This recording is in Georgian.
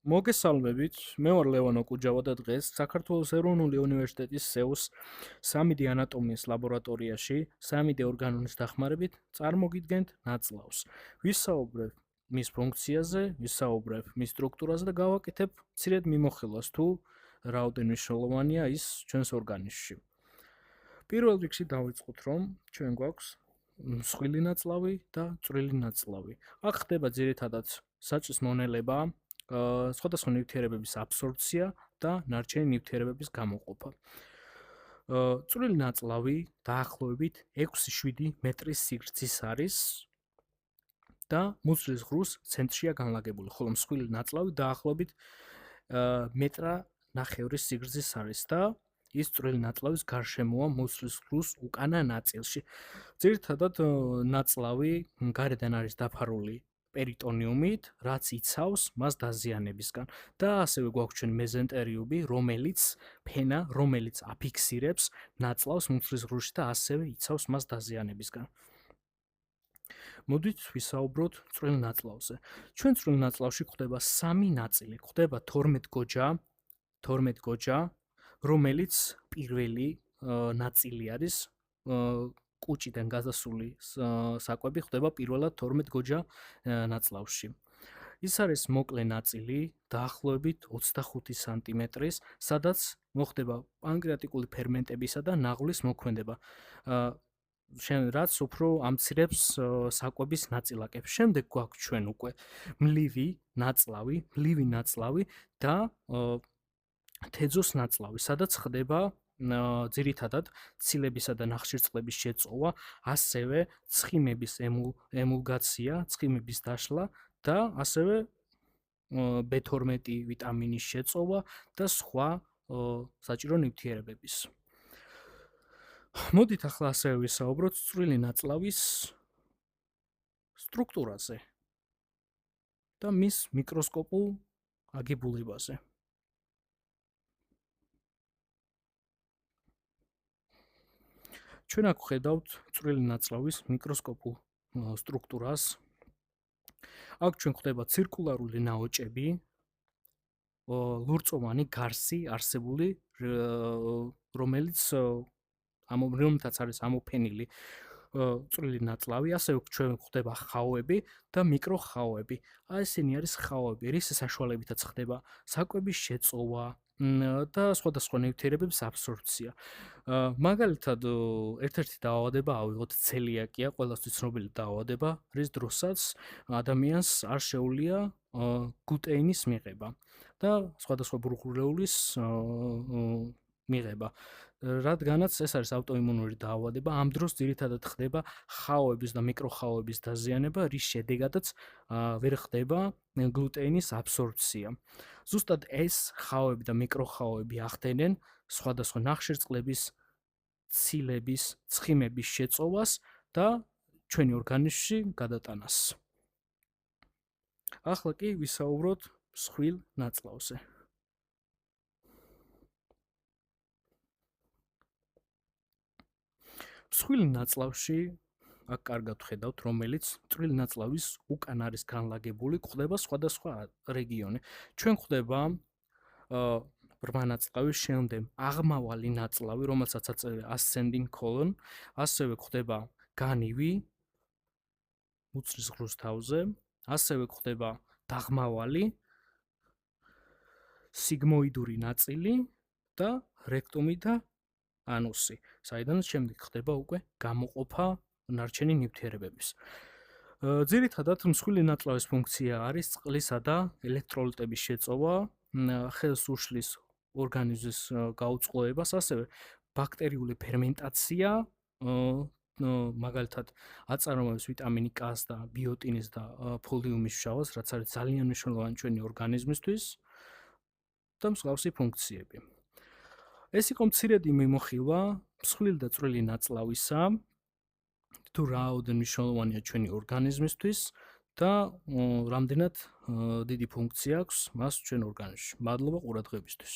მოგესალმებით, მე ვარ ლევანო კუჯავა და დღეს საქართველოს ეროვნული უნივერსიტეტის SEU-ს 3D ანატომიის ლაბორატორიაში 3D ორგანონის დახმარებით წარმოგიდგენთ ნაწლავს. ვისაუბრებ მის ფუნქციაზე, ვისაუბრებ მის სტრუქტურაზე და გავაკეთებ მცირედ მიმოხილვას თუ რაოდენ მნიშვნელოვანია ის ჩვენს ორგანიზმში. პირველ რიგში დავიწყოთ, რომ ჩვენ გვაქვს მსხვილი ნაწლავი და წვრილი ნაწლავი. აქ ხდება ძირითადად საჭის მონელება, სხვადასხვა ნივთიერებების აბსორბცია და ნარჩენი ნივთიერებების გამოყოფა. წვრილი ნაწლავი დაახლოებით 6-7 მეტრის სიგრძის არის და მუცლის ღრუს ცენტრშია განლაგებული, ხოლო მსხვილი ნაწლავი დაახლოებით მეტრა ნახევრის სიგრძის არის და ის წვრილი ნაწლავის გარშემოა მუცლის ღრუს უკანა ნაწილში. ძირითადად ნაწლავი გარედან არის დაფარული პერიტონიუმით, რაც იცავს მას დაზიანებისგან და ასევე გვაქვს ჩვენ მეზენტერიუმი, რომელიც აფიქსირებს ნაწლავს მუცლის ღრუში და ასევე იცავს მას დაზიანებისგან. მოდით ვისაუბროთ წვრილ ნაწლავზე. ჩვენ წვრილ ნაწლავში გვხვდება 3 ნაწილი, გვხვდება 12 გოჯა, რომელიც პირველი ნაწილი არის კუჭიდან გადასული საკვები ხდება პირველად 12 გოჯა ნაწლავში. ის არის მოკლე ნაწილი, დაახლოებით 25 სანტიმეტრის, სადაც მოხდება პანკრეატიკული ფერმენტებისა და ნაღლის მოქმედება. რაც უფრო ამცირებს საკვების ნაწილაკებს. შემდეგ გვაქვს ჩვენ უკვე მლივი ნაწლავი და თეძოს ნაწლავი, სადაც ხდება ძირითადად ცილებისა და ნახშირწყლების შეწოვა, ასევე ცხიმების ემულგაცია, ცხიმების დაშლა და ასევე B12 ვიტამინის შეწოვა და სხვა საჭირო ნივთიერებების. მოდით ახლა ასევე ვისაუბროთ წვრილი ნაწლავის სტრუქტურაზე და მის მიკროსკოპულ აგებულებაზე. ჩვენ აქ ვხედავთ წვრილი ნაწლავის მიკროსკოპულ სტრუქტურას. აქ ჩვენ გვხვდება ცირკულარული ნაოჭები, ლურწოვანი გარსი არსებული, რომელთაც არის ამოფენილი წვრილი ნაწლავი, ასევე ჩვენ გვხვდება ხაოები და მიკროხაოები. ესენი არის ხაოები, რის საშუალებითაც ხდება საკვების შეწოვა და სხვადასხვა ნივთიერებების აბსორბცია. მაგალითად, ერთ-ერთი დაავადება ავიღოთ ცელიაკია, ყველასთვის ცნობილი დაავადება, რის დროსაც ადამიანს არ შეუძლია გლუტეინის მიღება და სხვადასხვა ბურღულეულის მიღება. რადგანაც ეს არის ავტოიმუნური დაავადება, ამ დროს ძირითადად ხდება ხაოების და მიკროხაოების დაზიანება, რის შედეგადაც ვერ ხდება გლუტეინის აბსორბცია. ზუსტად ეს ხაოები და მიკროხაოები ახდენენ სხვადასხვა ნახშირწყლების, ცილების, ცხიმების შეწოვას და ჩვენი ორგანიზმში გადატანას. ახლა კი ვისაუბროთ მსხვილ ნაწლავზე. მსხვილ ნაწლავში აქ კარგად ვხედავთ, რომელიც წვრილი ნაწლავის უკან არის განლაგებული, გვხვდება სხვადასხვა რეგიონი. ჩვენ გვხვდება ბრმა ნაწლავის შემდგომ აღმავალი ნაწლავი, რომელსაც აწევია ascending colon, ასევე გვხვდება განივი მუცლის ღრუს თავზე, ასევე გვხვდება დაღმავალი სიგმოიდური ნაწილი და რექტუმი და ანუსი, საიდანაც შემდეგ ხდება უკვე გამოყოფა ნარჩენი ნივთიერებების. ძირითადად მსხვილი ნაწლავის ფუნქცია არის წყლისა და ელექტროლიტების შეწოვა, ხელს უშლის ორგანიზმის გაუწყლოებას, ასევე ბაქტერიული ფერმენტაცია, მაგალითად აწარმოებს ვიტამინი K-ს და ბიოტინის და ფოლიუმის მჟავას, რაც არის ძალიან მნიშვნელოვანი ჩვენი ორგანიზმისთვის და მსგავსი ფუნქციები. ეს იყო მცირედი მიმოხილვა მსხვილი და წვრილი ნაწლავისა, თუ რაოდენ მნიშვნელოვანია ჩვენი ორგანიზმისთვის და რამდენად დიდი ფუნქცია აქვს მას ჩვენ ორგანიზმში. მადლობა ყურადღებისთვის.